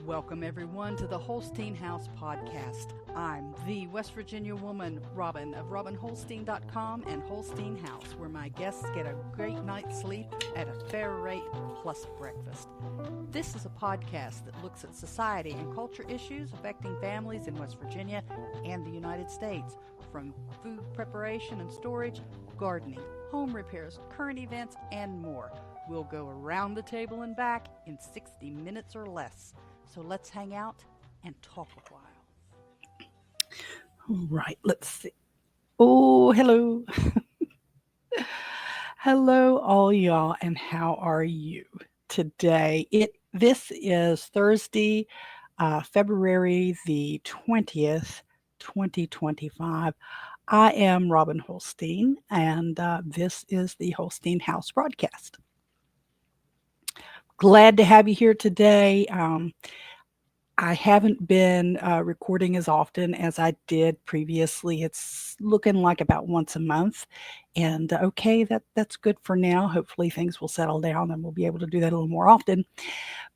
Welcome, everyone, to the Holstein House podcast. I'm the West Virginia woman, Robin, of RobinHolstein.com and Holstein House, where my guests get a great night's sleep at a fair rate plus breakfast. This is a podcast that looks at society and culture issues affecting families in West Virginia and the United States, from food preparation and storage, gardening, home repairs, current events, and more. We'll go around the table and back in 60 minutes or less. So let's hang out and talk a while. All right, let's see. Oh, hello. Hello, all y'all, and how are you today? This is Thursday, February the 20th, 2025. I am Robin Holstein, and this is the Holstein House broadcast. Glad to have you here today. I haven't been recording as often as I did previously. It's looking like about once a month, and okay, that's good for now. Hopefully, things will settle down, and we'll be able to do that a little more often.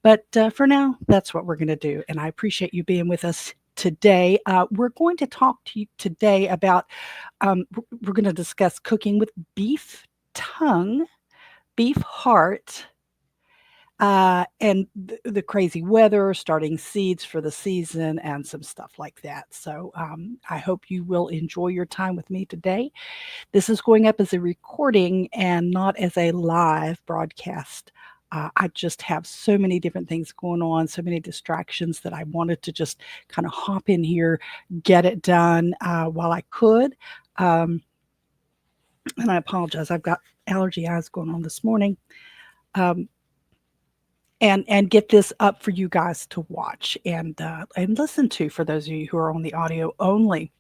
But for now, that's what we're going to do, and I appreciate you being with us today. We're going to talk to you today about. We're going to discuss cooking with beef tongue, beef heart. And the crazy weather, starting seeds for the season, and some stuff like that. So I hope you will enjoy your time with me today. This is going up as a recording and not as a live broadcast. I just have so many different things going on, so many distractions that I wanted to just kind of hop in here, get it done while I could. And I apologize, I've got allergy eyes going on this morning. And get this up for you guys to watch and listen to, for those of you who are on the audio only.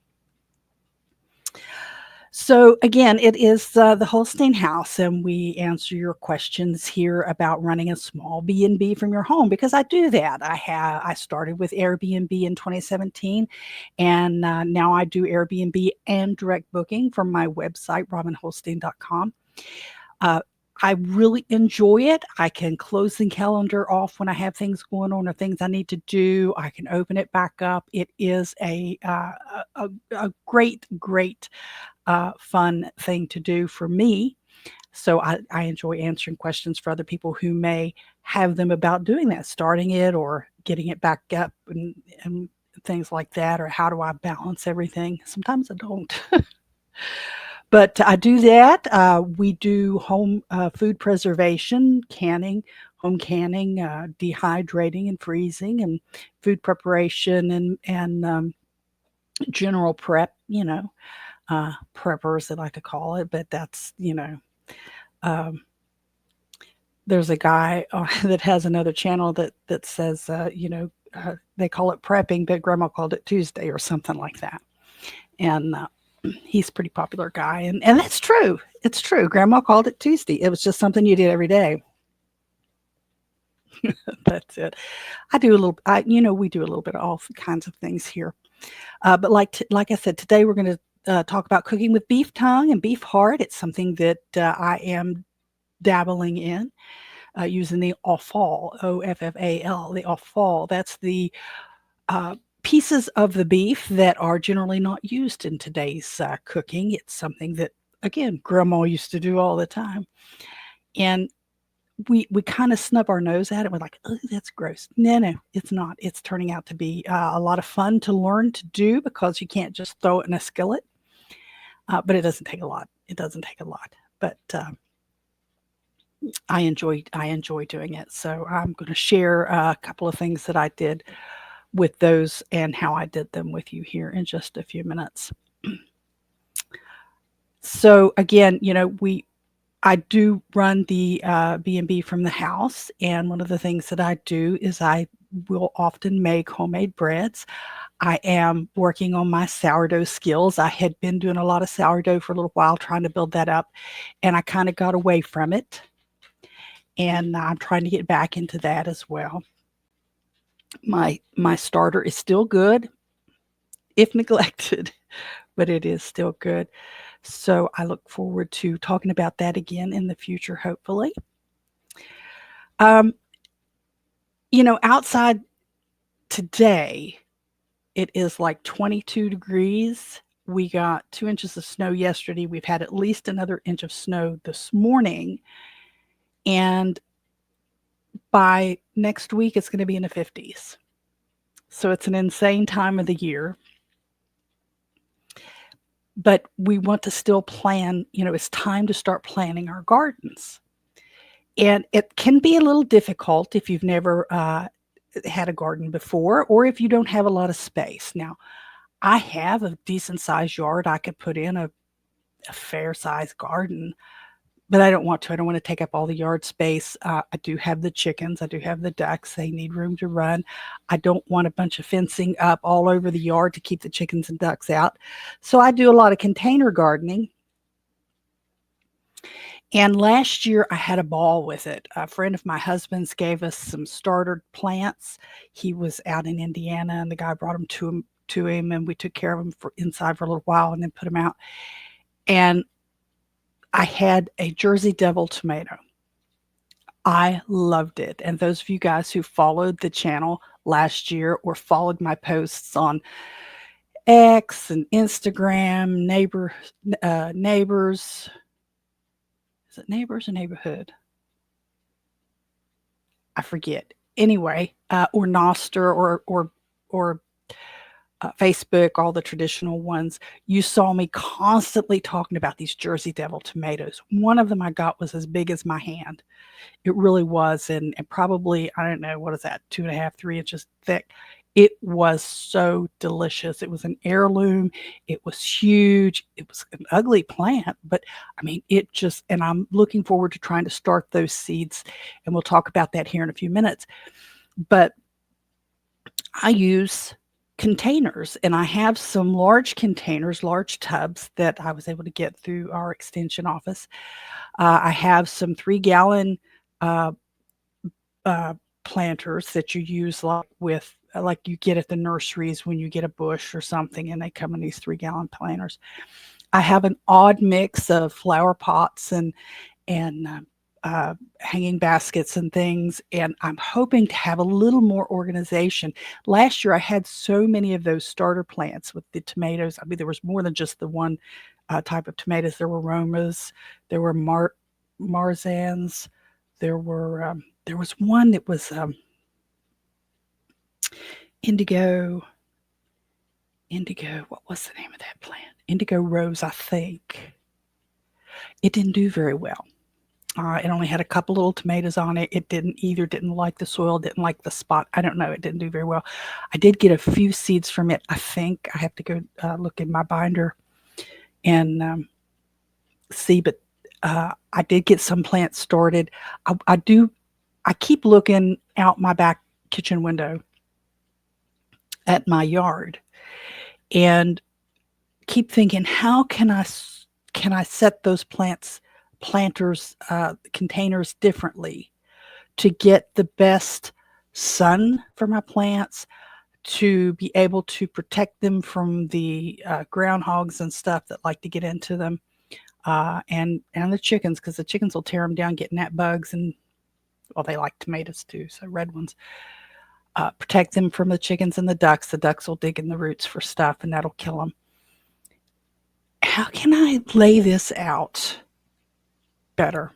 So again, it is the Holstein House, and we answer your questions here about running a small B&B from your home, because I do that. I started with Airbnb in 2017, and now I do Airbnb and direct booking from my website, robinholstein.com. I really enjoy it. I can close the calendar off when I have things going on or things I need to do. I can open it back up. It is a great, fun thing to do for me. So I enjoy answering questions for other people who may have them about doing that, starting it or getting it back up and things like that, or how do I balance everything? Sometimes I don't. But I do that. We do home food preservation, canning, home canning, dehydrating and freezing, and food preparation and general prep. Preppers, they like to call it, but that's Um, there's a guy that has another channel that says they call it prepping, but Grandma called it Tuesday or something like that, and he's a pretty popular guy, and that's true. It's true. Grandma called it Tuesday. It was just something you did every day. That's it. I do a little. We do a little bit of all kinds of things here. But like I said, today we're going to talk about cooking with beef tongue and beef heart. It's something that I am dabbling in, using the offal, OFFAL, the offal. That's the pieces of the beef that are generally not used in today's cooking. It's something that, again, Grandma used to do all the time. And we kind of snub our nose at it. We're like, oh, that's gross. No, it's not. It's turning out to be a lot of fun to learn to do, because you can't just throw it in a skillet. But it doesn't take a lot. It doesn't take a lot. But I enjoy doing it. So I'm going to share a couple of things that I did with those and how I did them with you here in just a few minutes. So again, I do run the B&B from the house, and one of the things that I do is I will often make homemade breads. I am working on my sourdough skills. I had been doing a lot of sourdough for a little while, trying to build that up, and I kind of got away from it. And I'm trying to get back into that as well. My starter is still good, if neglected, but it is still good. So I look forward to talking about that again in the future, hopefully. Outside Today, it is like 22 degrees. We got 2 inches of snow yesterday. We've had at least another inch of snow this morning. And by next week, it's going to be in the 50s. So it's an insane time of the year. But we want to still plan, it's time to start planning our gardens. And it can be a little difficult if you've never had a garden before, or if you don't have a lot of space. Now, I have a decent sized yard. I could put in a fair sized garden, but I don't want to. I don't want to take up all the yard space. I do have the chickens. I do have the ducks. They need room to run. I don't want a bunch of fencing up all over the yard to keep the chickens and ducks out. So I do a lot of container gardening. And last year I had a ball with it. A friend of my husband's gave us some starter plants. He was out in Indiana and the guy brought them to him and we took care of them inside for a little while and then put them out. And I had a Jersey Devil tomato. I loved it. And those of you guys who followed the channel last year or followed my posts on X and Instagram, neighbors, is it neighbors or neighborhood? I forget. Anyway, or Noster or Facebook, all the traditional ones, you saw me constantly talking about these Jersey Devil tomatoes. One of them I got was as big as my hand. It really was, and probably, I don't know, what is that, 2.5, 3 inches thick. It was so delicious. It was an heirloom. It was huge. It was an ugly plant, but I mean, and I'm looking forward to trying to start those seeds, and we'll talk about that here in a few minutes. But I use containers, and I have some large containers, large tubs that I was able to get through our extension office. I have some 3-gallon planters that you use like you get at the nurseries when you get a bush or something, and they come in these 3-gallon planters. I have an odd mix of flower pots and hanging baskets and things, and I'm hoping to have a little more organization. Last year I had so many of those starter plants with the tomatoes. I mean, there was more than just the one type of tomatoes. There were Romas, there were Marzans, there was one that was indigo, what was the name of that plant? Indigo rose, I think. It didn't do very well. It only had a couple little tomatoes on it. It didn't like the soil, didn't like the spot. I don't know. It didn't do very well. I did get a few seeds from it. I think I have to go look in my binder and see, but I did get some plants started. I keep looking out my back kitchen window at my yard and keep thinking, how can I set those planters, containers differently to get the best sun for my plants, to be able to protect them from the groundhogs and stuff that like to get into them, and the chickens, because the chickens will tear them down, get gnat bugs, and well, they like tomatoes too, so red ones. Protect them from the chickens and the ducks. The ducks will dig in the roots for stuff, and that'll kill them. How can I lay this out better?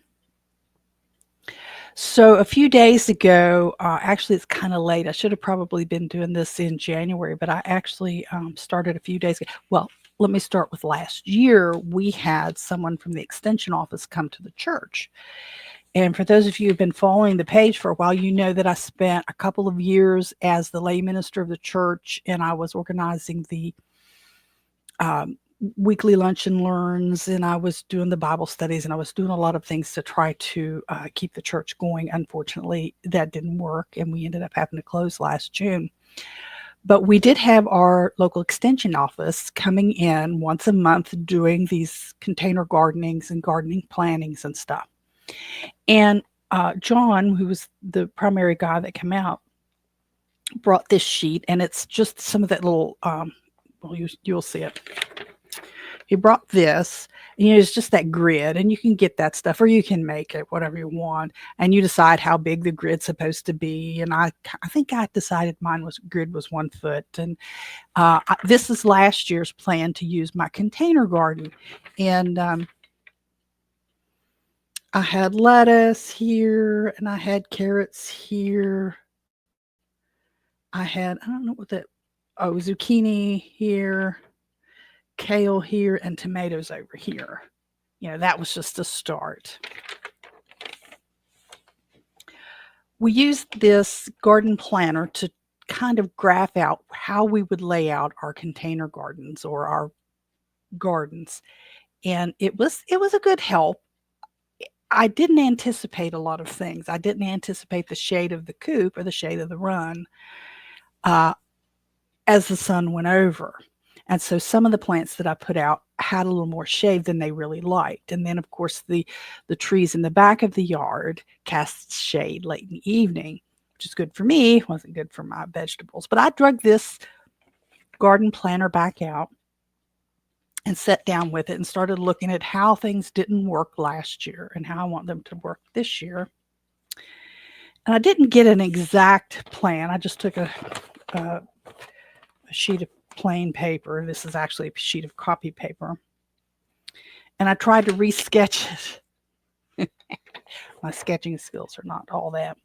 So a few days ago, actually it's kind of late. I should have probably been doing this in January, but I actually started a few days ago. Well, let me start with last year. We had someone from the extension office come to the church. And for those of you who've been following the page for a while, you know that I spent a couple of years as the lay minister of the church, and I was organizing the weekly lunch and learns, and I was doing the Bible studies, and I was doing a lot of things to try to keep the church going. Unfortunately, that didn't work, and we ended up having to close last June. But we did have our local extension office coming in once a month doing these container gardenings and gardening plantings and stuff. And John, who was the primary guy that came out, brought this sheet, and it's just some of that little, well, you'll see it. he brought this, and it's just that grid, and you can get that stuff, or you can make it whatever you want, and you decide how big the grid's supposed to be. And I think I decided mine was grid was 1 foot, and this is last year's plan to use my container garden, and I had lettuce here, and I had carrots here. I don't know what that, oh, zucchini here, kale here, and tomatoes over here. That was just a start. We used this garden planner to kind of graph out how we would lay out our container gardens or our gardens. And it was a good help. I didn't anticipate a lot of things. I didn't anticipate the shade of the coop or the shade of the run as the sun went over. And so some of the plants that I put out had a little more shade than they really liked. And then, of course, the trees in the back of the yard cast shade late in the evening, which is good for me. It wasn't good for my vegetables. But I drug this garden planner back out and sat down with it and started looking at how things didn't work last year and how I want them to work this year. And I didn't get an exact plan. I just took a sheet of plain paper. This is actually a sheet of copy paper. And I tried to re-sketch it. My sketching skills are not all that.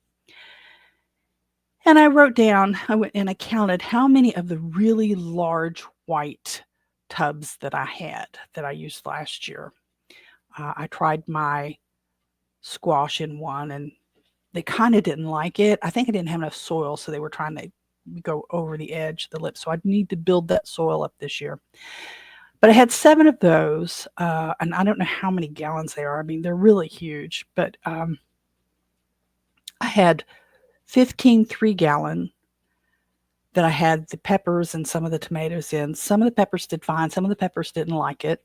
And I wrote down, I went and I counted how many of the really large white tubs that I used last year. I tried my squash in one, and they kind of didn't like it. I think I didn't have enough soil, so they were trying to go over the edge of the lip. So I need to build that soil up this year. But I had 7 of those, and I don't know how many gallons they are. I mean, they're really huge. But I had 15 3-gallon that I had the peppers and some of the tomatoes in. Some of the peppers did fine. Some of the peppers didn't like it.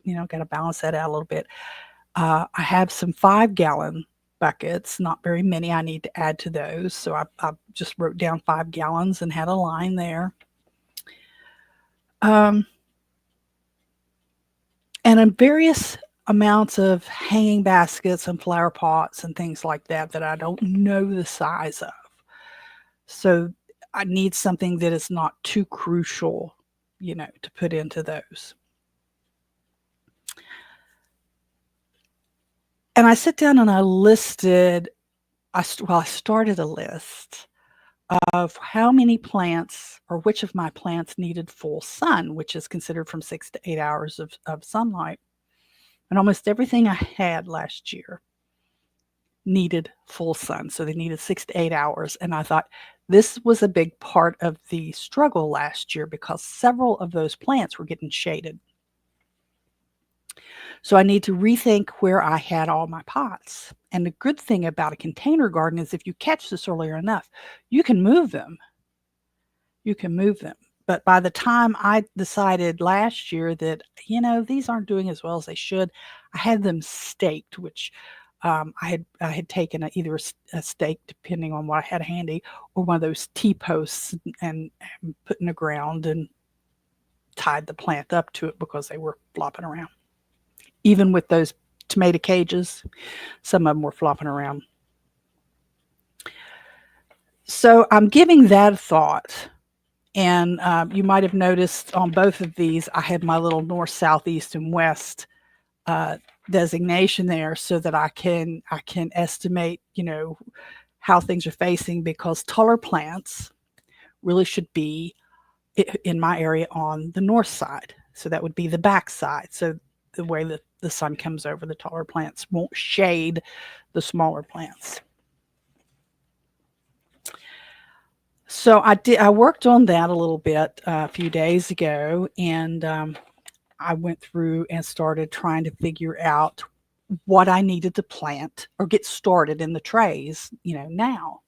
Got to balance that out a little bit. I have some 5-gallon buckets, not very many. I need to add to those. So I just wrote down 5 gallons and had a line there. And in various amounts of hanging baskets and flower pots and things like that I don't know the size of. So I need something that is not too crucial, to put into those. And I sit down and I listed, I started a list of how many plants or which of my plants needed full sun, which is considered from 6 to 8 hours of sunlight. And almost everything I had last year needed full sun. So they needed 6 to 8 hours. And I thought this was a big part of the struggle last year because several of those plants were getting shaded. So I need to rethink where I had all my pots. And the good thing about a container garden is if you catch this earlier enough, you can move them. But by the time I decided last year that, these aren't doing as well as they should, I had them staked, which I had taken either a stake, depending on what I had handy, or one of those T-posts and put in the ground and tied the plant up to it because they were flopping around. Even with those tomato cages, some of them were flopping around. So I'm giving that a thought. And you might have noticed on both of these, I had my little north, south, east, and west designation there so that I can estimate, how things are facing, because taller plants really should be in my area on the north side. So that would be the back side. So the way that the sun comes over the taller plants won't shade the smaller plants. So I worked on that a little bit a few days ago, and I went through and started trying to figure out what I needed to plant or get started in the trays, now.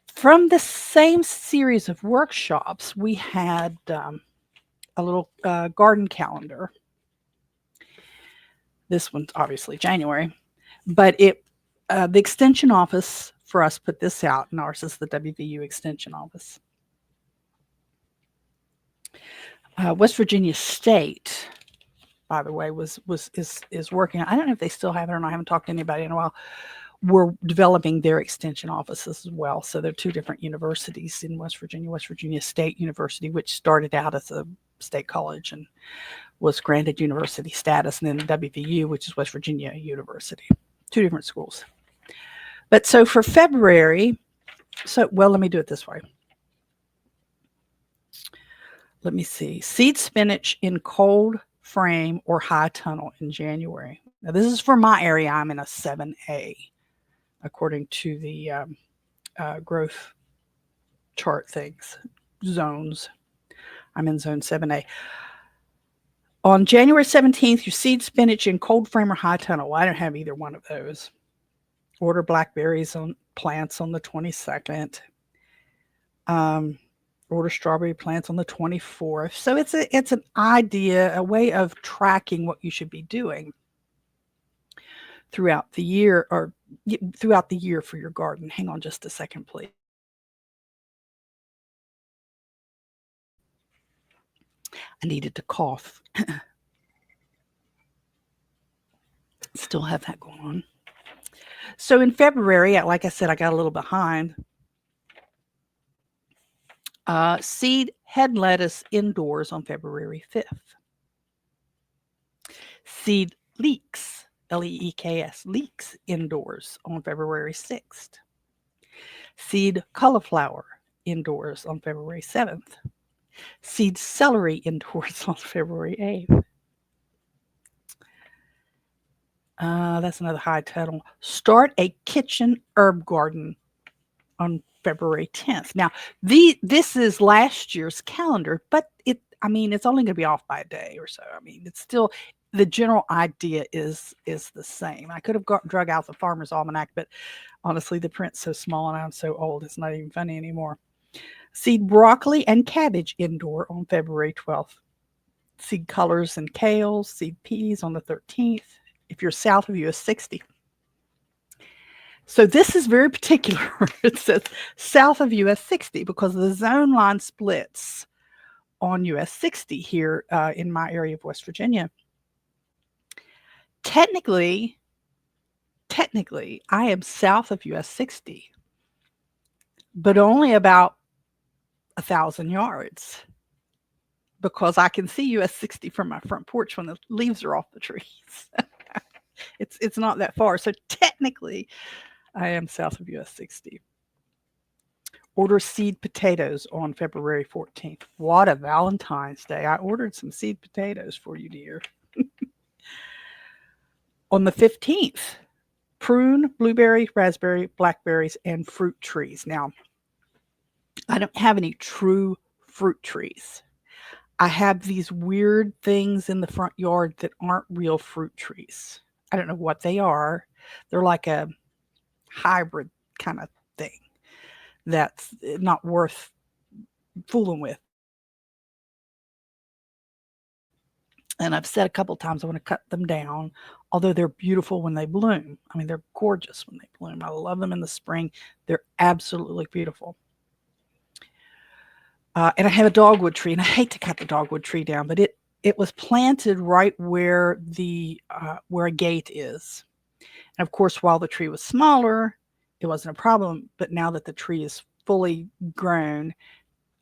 From the same series of workshops, we had a little garden calendar. This one's obviously January, but the extension office for us put this out, and ours is the WVU extension office. West Virginia State, by the way, is working. I don't know if they still have it or not. I haven't talked to anybody in a while. We're developing their extension offices as well. So there are two different universities in West Virginia. West Virginia State University, which started out as a state college and was granted university status, and then WVU, which is West Virginia University. Two different schools. But so for February, let me do it this way. Let me see. Seed spinach in cold frame or high tunnel in January. Now, this is for my area. I'm in a 7A, according to the growth chart things, zones. I'm in zone 7A. On January 17th, you seed spinach in cold frame or high tunnel. Well, I don't have either one of those. Order blackberries on plants on the 22nd. Order strawberry plants on the 24th. So it's an idea, a way of tracking what you should be doing throughout the year for your garden. Hang on just a second, please. I needed to cough. Still have that going on. So in February, like I said, I got a little behind. Seed head lettuce indoors on February 5th. Seed leeks, Leeks, leeks indoors on February 6th. Seed cauliflower indoors on February 7th. Seed celery indoors on February 8th. That's another high tunnel. Start a kitchen herb garden on February 10th. Now, this is last year's calendar, but it's only going to be off by a day or so. It's still, the general idea is the same. I could have drug out the Farmer's Almanac, but honestly, the print's so small and I'm so old, it's not even funny anymore. Seed broccoli and cabbage indoor on February 12th. Seed colors and kale, seed peas on the 13th. If you're south of US 60. So this is very particular. It says south of US 60 because the zone line splits on US 60 here in my area of West Virginia. Technically, I am south of US 60, but only about 1,000 yards because I can see US 60 from my front porch when the leaves are off the trees. It's not that far. So technically, I am south of US 60. Order seed potatoes on February 14th. What a Valentine's Day. I ordered some seed potatoes for you, dear. On the 15th, prune, blueberry, raspberry, blackberries, and fruit trees. Now, I don't have any true fruit trees. I have these weird things in the front yard that aren't real fruit trees. I don't know what they are. They're like a hybrid kind of thing that's not worth fooling with. And I've said a couple times I want to cut them down, although they're beautiful when they bloom. They're gorgeous when they bloom. I love them in the spring. They're absolutely beautiful. And I have a dogwood tree, and I hate to cut the dogwood tree down, but it was planted right where where a gate is. And of course, while the tree was smaller, it wasn't a problem. But now that the tree is fully grown,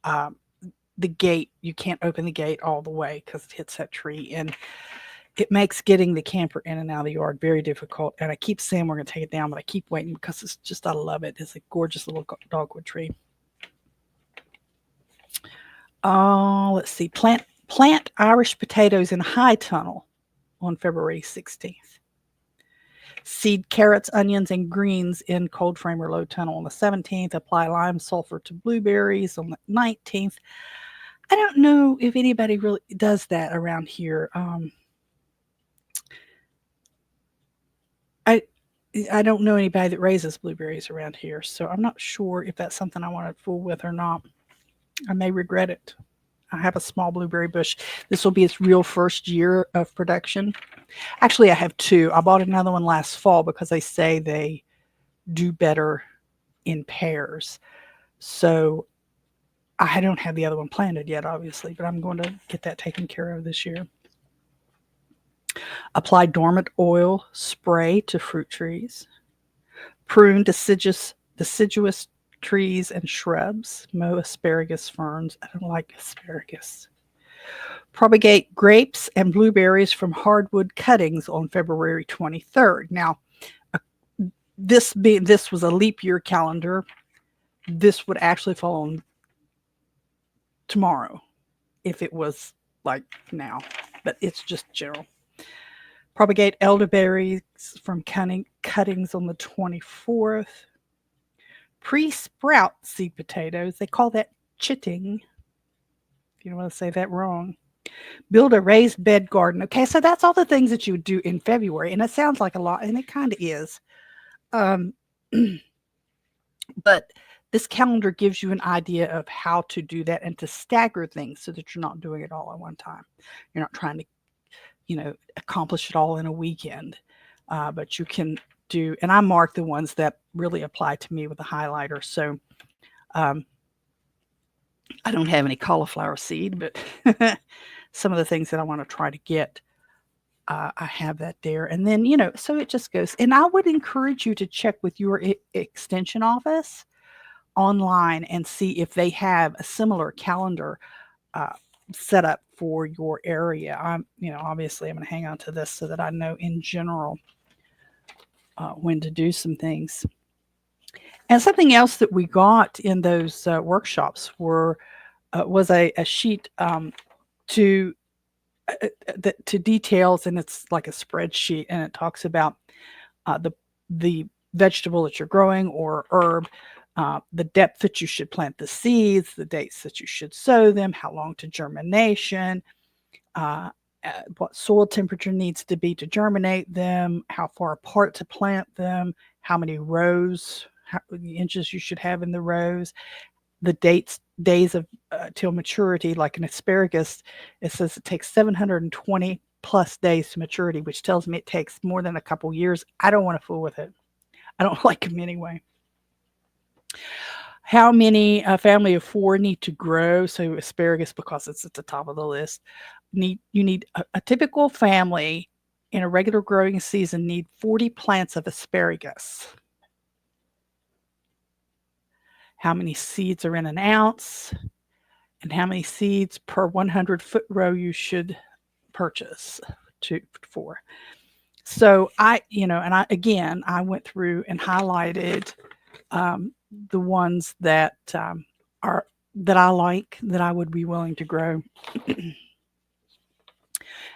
the gate, you can't open the gate all the way because it hits that tree. And it makes getting the camper in and out of the yard very difficult. And I keep saying we're going to take it down, but I keep waiting because it's just, I love it. It's a gorgeous little dogwood tree. Let's see. Plant Irish potatoes in high tunnel on February 16th. Seed carrots, onions, and greens in cold frame or low tunnel on the 17th. Apply lime sulfur to blueberries on the 19th. I don't know if anybody really does that around here. I don't know anybody that raises blueberries around here, so I'm not sure if that's something I want to fool with or not. I may regret it. I have a small blueberry bush. This will be its real first year of production. Actually, I have two. I bought another one last fall because they say they do better in pairs. So I don't have the other one planted yet, obviously, but I'm going to get that taken care of this year. Apply dormant oil spray to fruit trees. Prune deciduous trees and shrubs. Mow asparagus ferns. I don't like asparagus. Propagate grapes and blueberries from hardwood cuttings on February 23rd. Now, this was a leap year calendar, this would actually fall on tomorrow if it was like now, but it's just general. Propagate elderberries from cuttings on the 24th. Pre-sprout seed potatoes. They call that chitting. If you don't want to say that wrong. Build a raised bed garden. Okay, so that's all the things that you would do in February, and it sounds like a lot, and it kind of is. But this calendar gives you an idea of how to do that and to stagger things so that you're not doing it all at one time. You're not trying to, accomplish it all in a weekend, but you can do. And I mark the ones that really apply to me with a highlighter. So I don't have any cauliflower seed, but some of the things that I want to try to get, I have that there. And then, so it just goes. And I would encourage you to check with your extension office online and see if they have a similar calendar set up for your area. Obviously I'm going to hang on to this so that I know in general when to do some things. And something else that we got in those workshops was a sheet to details, and it's like a spreadsheet, and it talks about the vegetable that you're growing or herb, the depth that you should plant the seeds, the dates that you should sow them, how long to germination, what soil temperature needs to be to germinate them, how far apart to plant them, how many rows, the inches you should have in the rows, the days of till maturity. Like an asparagus, it says it takes 720 plus days to maturity, which tells me it takes more than a couple years. I don't want to fool with it. I don't like them anyway. How many a family of 4 need to grow? So asparagus, because it's at the top of the list, you need a typical family in a regular growing season need 40 plants of asparagus. How many seeds are in an ounce, and how many seeds per 100-foot row you should purchase for. So I went through and highlighted the ones that that I like, that I would be willing to grow.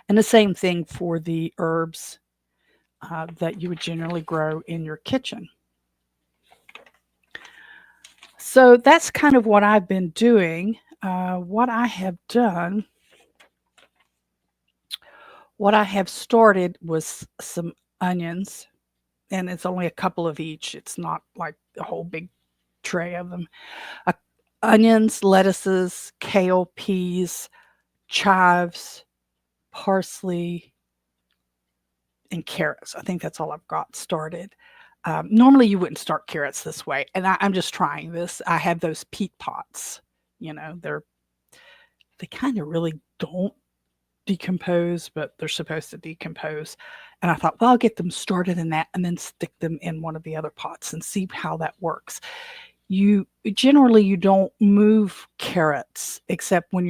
And the same thing for the herbs that you would generally grow in your kitchen. So that's kind of what I've been doing. What I have started was some onions, and it's only a couple of each. It's not like a whole big tray of them. Onions, lettuces, kale, peas, chives, parsley, and carrots. I think that's all I've got started. Normally you wouldn't start carrots this way, and I'm just trying this. I have those peat pots. They kind of really don't decompose, but they're supposed to decompose. And I thought, well, I'll get them started in that and then stick them in one of the other pots and see how that works. You don't move carrots except when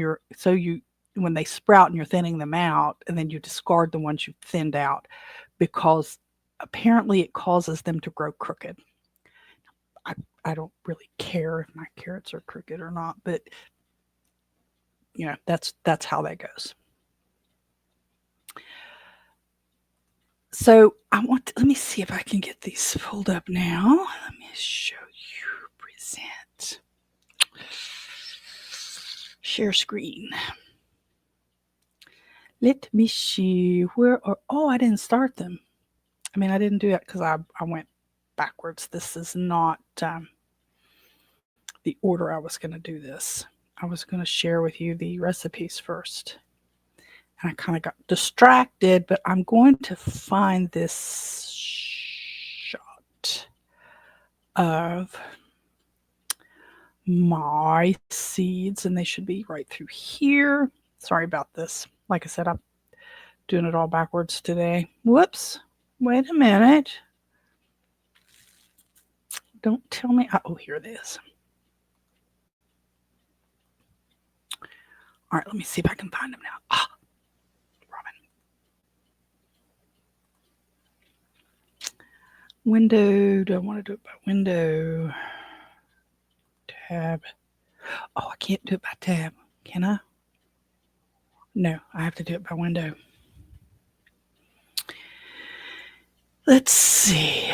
they sprout and you're thinning them out, and then you discard the ones you've thinned out, because apparently it causes them to grow crooked. I don't really care if my carrots are crooked or not, but that's how that goes. So let me see if I can get these pulled up now. Let me show you, present, share screen. Let me see I didn't start them. I didn't do that because I went backwards. This is not the order I was going to do this. I was going to share with you the recipes first. And I kind of got distracted, but I'm going to find this shot of my seeds, and they should be right through here. Sorry about this. Like I said, I'm doing it all backwards today. Whoops. Wait a minute. Don't tell me. Oh, here it is. All right, let me see if I can find them now. Robin. Window. Do I want to do it by window? Tab. Oh, I can't do it by tab. Can I? No, I have to do it by window. Let's see.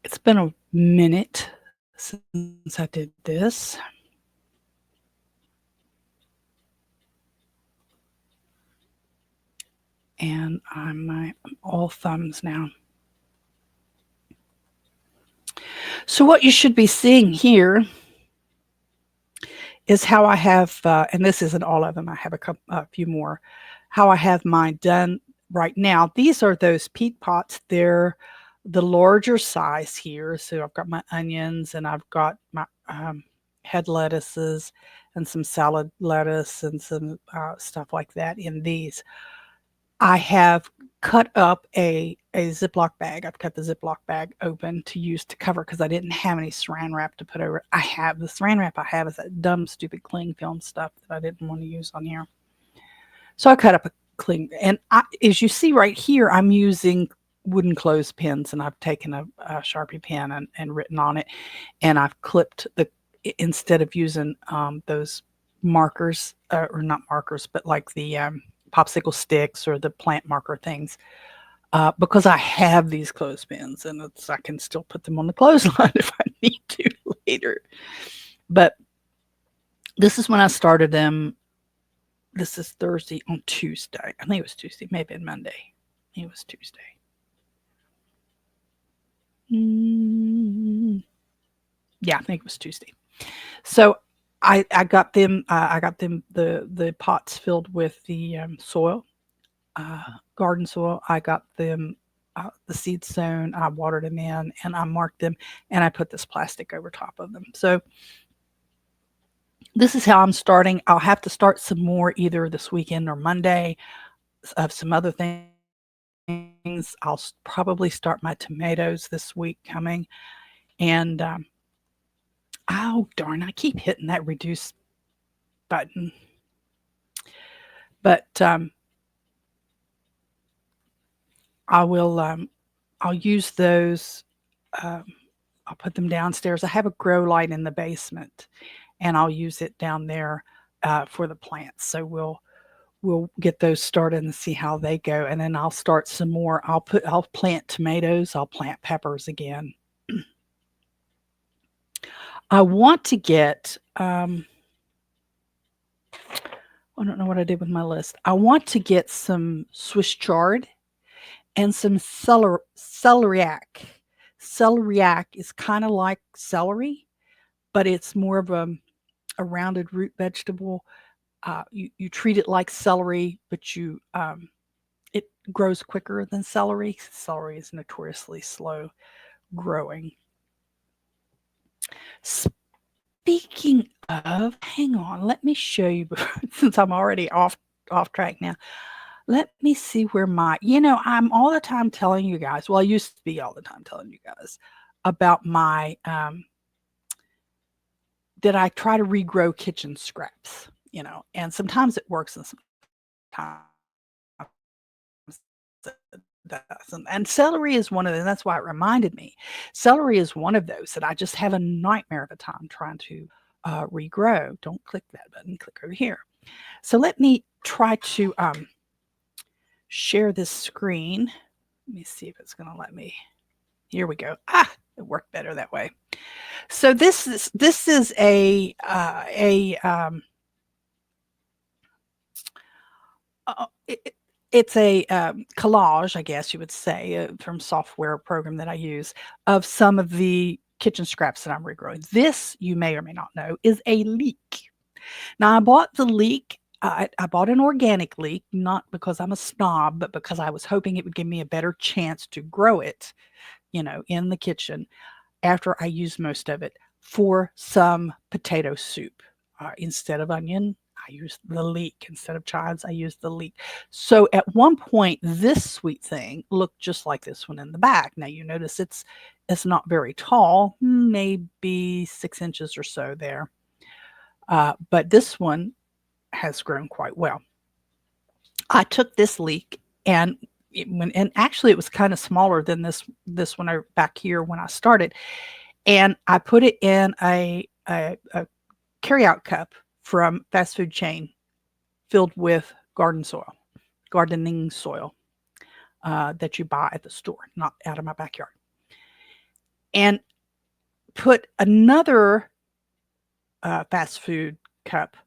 It's been a minute since I did this. And I'm all thumbs now. So what you should be seeing here is how I have, and this isn't all of them, I have a few more, how I have mine done right now. These are those peat pots. They're the larger size here. So I've got my onions and I've got my head lettuces and some salad lettuce and some stuff like that in these. I have cut up a Ziploc bag. I've cut the Ziploc bag open to use to cover because I didn't have any saran wrap to put over it. I have the saran wrap I have is that dumb, stupid cling film stuff that I didn't want to use on here. So I cut up a cling, and as you see right here, I'm using wooden clothespins, and I've taken a Sharpie pen and written on it, and I've clipped instead of using those markers, or not markers, but like the popsicle sticks or the plant marker things, because I have these clothespins, and I can still put them on the clothesline if I need to later. But this is when I started them. This is Thursday. On Tuesday, I think it was Tuesday, maybe Monday. It was Tuesday. Yeah, I think it was Tuesday. So I got them. I got them the pots filled with the soil, garden soil. I got them the seeds sown. I watered them in, and I marked them, and I put this plastic over top of them. So this is how I'm starting. I'll have to start some more either this weekend or Monday of some other things. I'll probably start my tomatoes this week coming, and oh darn, I keep hitting that reduce button. But I will. I'll use those. I'll put them downstairs. I have a grow light in the basement, and I'll use it down there for the plants. So we'll get those started and see how they go, and then I'll start some more. I'll plant tomatoes. I'll plant peppers again. I want to get. I don't know what I did with my list. I want to get some Swiss chard and some celeriac. Celeriac is kind of like celery, but it's more of a rounded root vegetable. You treat it like celery, but it grows quicker than celery. Celery is notoriously slow growing. Speaking of, hang on, let me show you since I'm already off track now. Let me see where I'm all the time telling you guys. Well, I used to be all the time telling you guys about my that I try to regrow kitchen scraps, and sometimes it works and sometimes it doesn't. And celery is one of them. That's why it reminded me. Celery is one of those that I just have a nightmare of a time trying to regrow. Don't click that button. Click over here. So let me try to share this screen. Let me see if it's going to let me. Here we go. It worked better that way. So this is it's a collage, I guess you would say, from software program that I use of some of the kitchen scraps that I'm regrowing. This, you may or may not know, is a leek. Now I bought the leek. I bought an organic leek, not because I'm a snob, but because I was hoping it would give me a better chance to grow it, in the kitchen. after I used most of it for some potato soup. Instead of onion, I used the leek. Instead of chives, I used the leek. So at one point, this sweet thing looked just like this one in the back. Now you notice it's not very tall, maybe 6 inches or so there. But this one has grown quite well. I took this leek and and actually it was kind of smaller than this one back here when I started, and I put it in a carryout cup from fast food chain filled with gardening soil that you buy at the store, not out of my backyard, and put another fast food cup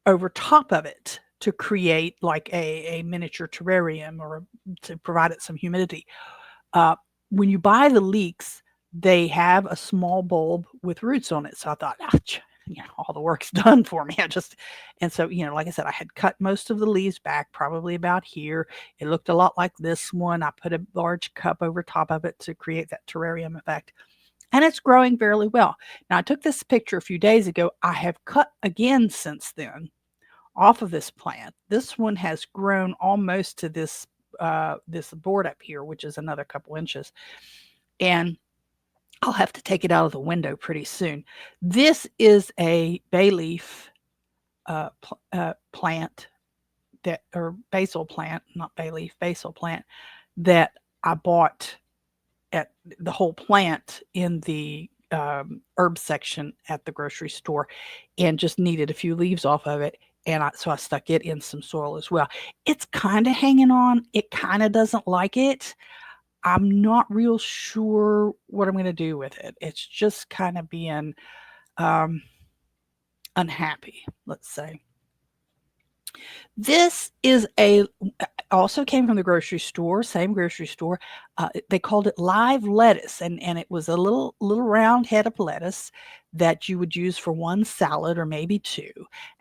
over top of it to create like a miniature terrarium or to provide it some humidity. Uh, when you buy the leeks, they have a small bulb with roots on it. So I thought, all the work's done for me. And so, like I said, I had cut most of the leaves back, probably about here. It looked a lot like this one. I put a large cup over top of it to create that terrarium effect. And it's growing fairly well. Now, I took this picture a few days ago. I have cut again since then off of this plant. This one has grown almost to this board up here, which is another couple inches. And I'll have to take it out of the window pretty soon. This is a bay leaf plant or basil plant, not bay leaf, basil plant that I bought at the whole plant in the herb section at the grocery store and just needed a few leaves off of it. And so I stuck it in some soil as well. It's kind of hanging on. It kind of doesn't like it. I'm not real sure what I'm going to do with it. It's just kind of being unhappy, let's say. This is also came from the grocery store, same grocery store. They called it live lettuce, and it was a little round head of lettuce that you would use for one salad or maybe two,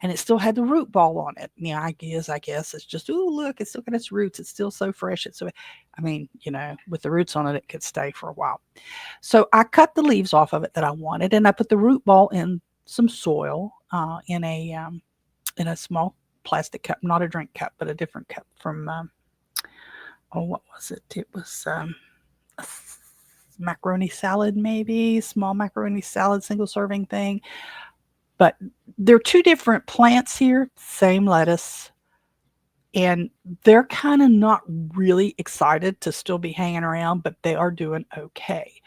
and it still had the root ball on it. Yeah, I guess it's just, oh look, it's still got its roots. It's still so fresh. With the roots on it, it could stay for a while. So I cut the leaves off of it that I wanted, and I put the root ball in some soil in a small plastic cup, not a drink cup, but a different cup from, what was it? It was a macaroni salad, maybe, small macaroni salad, single serving thing. But there are two different plants here, same lettuce, and they're kind of not really excited to still be hanging around, but they are doing okay.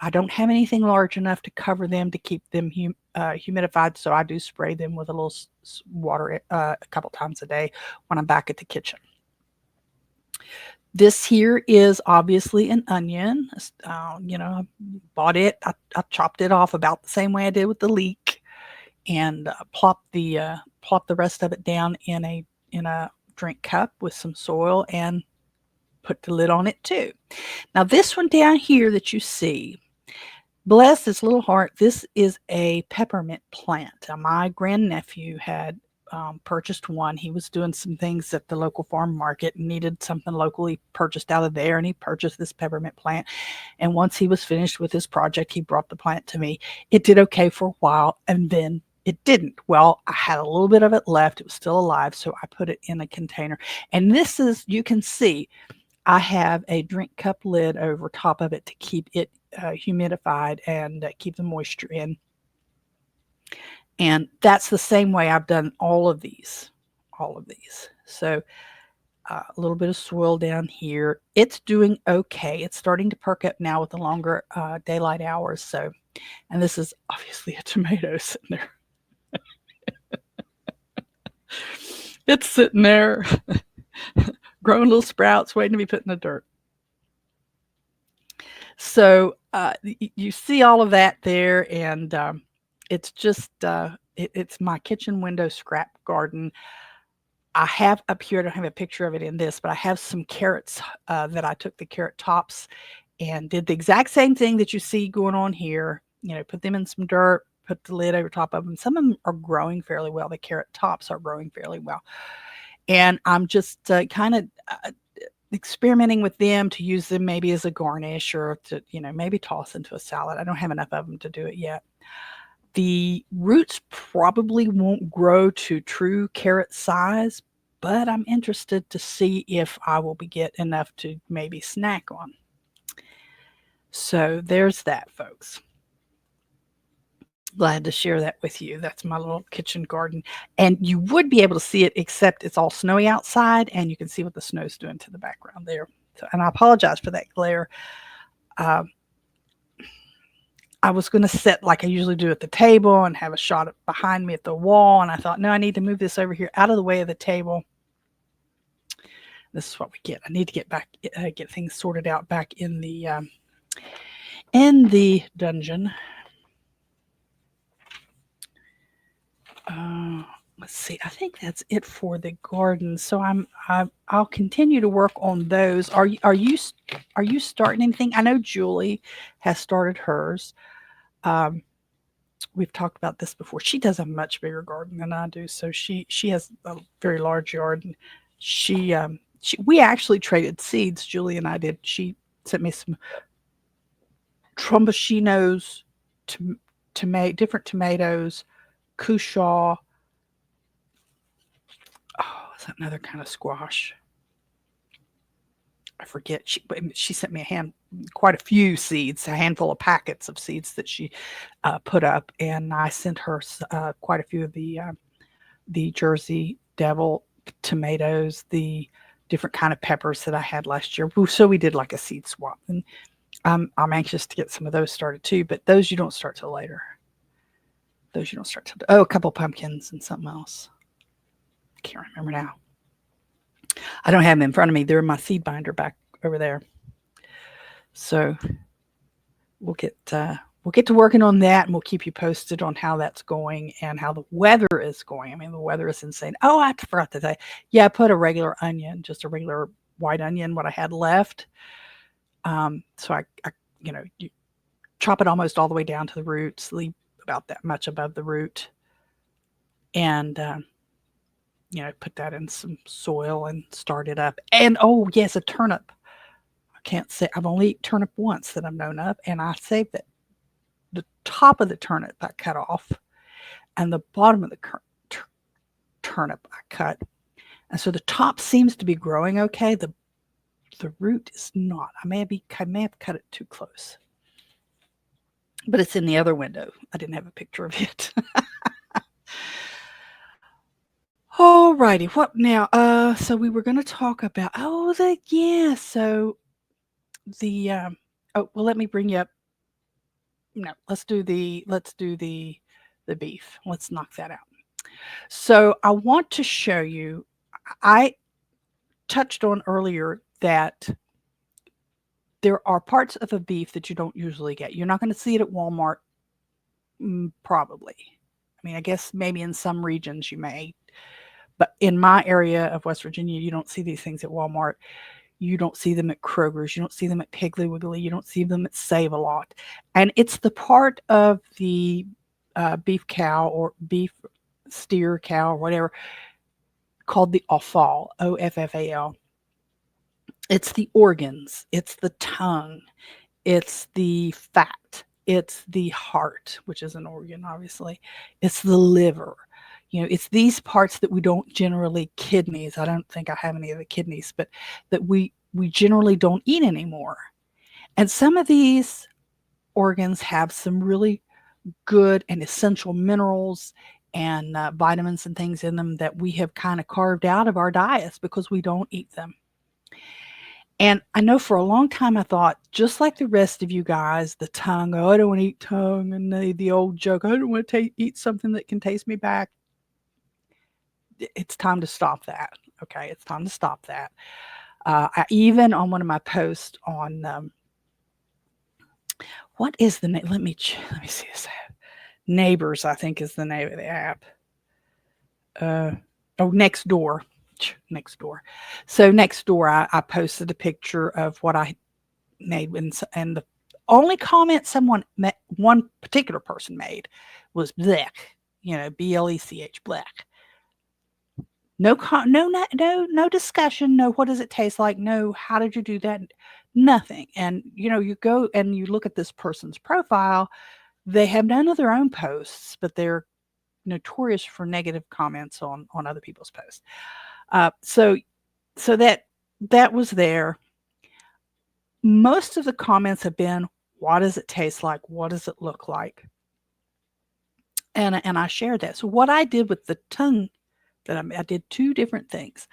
I don't have anything large enough to cover them to keep them humidified, so I do spray them with a little water a couple times a day when I'm back at the kitchen. This here is obviously an onion. I bought it. I chopped it off about the same way I did with the leek, and plopped the rest of it down in a drink cup with some soil and put the lid on it too. Now this one down here that you see, bless its little heart, this is a peppermint plant. My grandnephew had purchased one. He was doing some things at the local farm market and needed something locally purchased out of there, and he purchased this peppermint plant. And once he was finished with his project, he brought the plant to me. It did okay for a while, and then it didn't. Well, I had a little bit of it left. It was still alive, so I put it in a container. And this is, you can see, I have a drink cup lid over top of it to keep it humidified and keep the moisture in. And that's the same way I've done all of these. So a little bit of soil down here. It's doing okay. It's starting to perk up now with the longer daylight hours. So, and this is obviously a tomato sitting there. It's sitting there growing little sprouts waiting to be put in the dirt. So you see all of that there, and it's just it's my kitchen window scrap garden. I have up here, I don't have a picture of it in this, but I have some carrots that I took the carrot tops and did the exact same thing that you see going on here. Put them in some dirt, put the lid over top of them. Some of them are growing fairly well. The carrot tops are growing fairly well. And I'm just kind of experimenting with them to use them maybe as a garnish or to, maybe toss into a salad. I don't have enough of them to do it yet. The roots probably won't grow to true carrot size, but I'm interested to see if I will be get enough to maybe snack on. So there's that, folks. Glad to share that with you. That's my little kitchen garden. And you would be able to see it, except it's all snowy outside, and you can see what the snow's doing to the background there. So, and I apologize for that glare. Uh, I was going to sit like I usually do at the table and have a shot behind me at the wall. And I thought, no, I need to move this over here out of the way of the table. This is what we get. I need to get back, get things sorted out back in the dungeon. Let's see. I think that's it for the garden. So I'll continue to work on those. Are you starting anything? I know Julie has started hers. We've talked about this before. She does a much bigger garden than I do, so she has a very large yard. And we actually traded seeds. Julie and I did. She sent me some Tromboscinos, different tomatoes, Cushaw. Oh, is that another kind of squash? I forget. She sent me quite a few seeds, a handful of packets of seeds that she put up, and I sent her quite a few of the Jersey Devil tomatoes, the different kind of peppers that I had last year. So we did like a seed swap, and I'm anxious to get some of those started too. But those you don't start till later. A couple pumpkins and something else. I can't remember now. I don't have them in front of me. They're in my seed binder back over there. So we'll get to working on that, and we'll keep you posted on how that's going and how the weather is going. I mean, the weather is insane. Oh, I forgot to say, yeah, I put a regular onion, just a regular white onion, what I had left. So I you chop it almost all the way down to the roots, leave about that much above the root, and put that in some soil and start it up. And oh yes, a turnip. I can't say I've only eaten turnip once that I've known of, and I saved it. The top of the turnip I cut off, and the bottom of the turnip I cut. And so the top seems to be growing okay. The root is not. I may have cut it too close. But it's in the other window. I didn't have a picture of it. All righty. What now? So we were going to talk about. So let me bring you up. No, let's do the beef. Let's knock that out. So I want to show you. I touched on earlier that there are parts of a beef that you don't usually get. You're not going to see it at Walmart, probably. I mean, I guess maybe in some regions you may. But in my area of West Virginia, you don't see these things at Walmart. You don't see them at Kroger's. You don't see them at Piggly Wiggly. You don't see them at Save-A-Lot. And it's the part of the beef cow or beef steer cow or whatever called the offal, OFFAL. It's the organs. It's the tongue. It's the fat. It's the heart, which is an organ, obviously. It's the liver. It's these parts that we don't generally, kidneys. I don't think I have any of the kidneys, but that we generally don't eat anymore. And some of these organs have some really good and essential minerals and vitamins and things in them that we have kind of carved out of our diets because we don't eat them. And I know for a long time I thought, just like the rest of you guys, the tongue, oh, I don't want to eat tongue, and the old joke, I don't want to eat something that can taste me back. It's time to stop that. Okay, it's time to stop that. I even on one of my posts on what is the name? Let me see this app. Neighbors, I think, is the name of the app. Nextdoor. So Nextdoor, I posted a picture of what I made, and the only comment one particular person made was blech, BLECH, blech. No discussion. No, what does it taste like? No, how did you do that? Nothing. And you go and you look at this person's profile. They have none of their own posts, but they're notorious for negative comments on other people's posts. So that was there. Most of the comments have been, what does it taste like? What does it look like? And I shared that. So what I did with the tongue, I did two different things.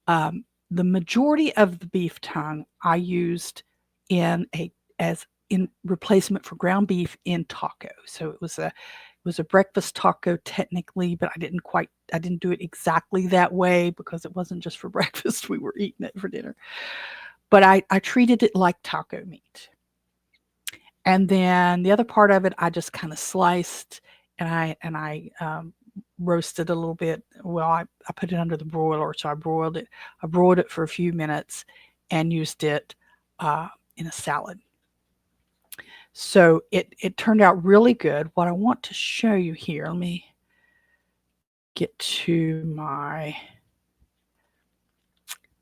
The majority of the beef tongue I used in a as in replacement for ground beef in taco. So it was a breakfast taco technically, but I didn't do it exactly that way because it wasn't just for breakfast. We were eating it for dinner. But I treated it like taco meat. And then the other part of it, I just kind of sliced and I roasted a little bit. Well, I put it under the broiler, so I broiled it. I broiled it for a few minutes and used it in a salad. So it turned out really good. What I want to show you here, let me get to my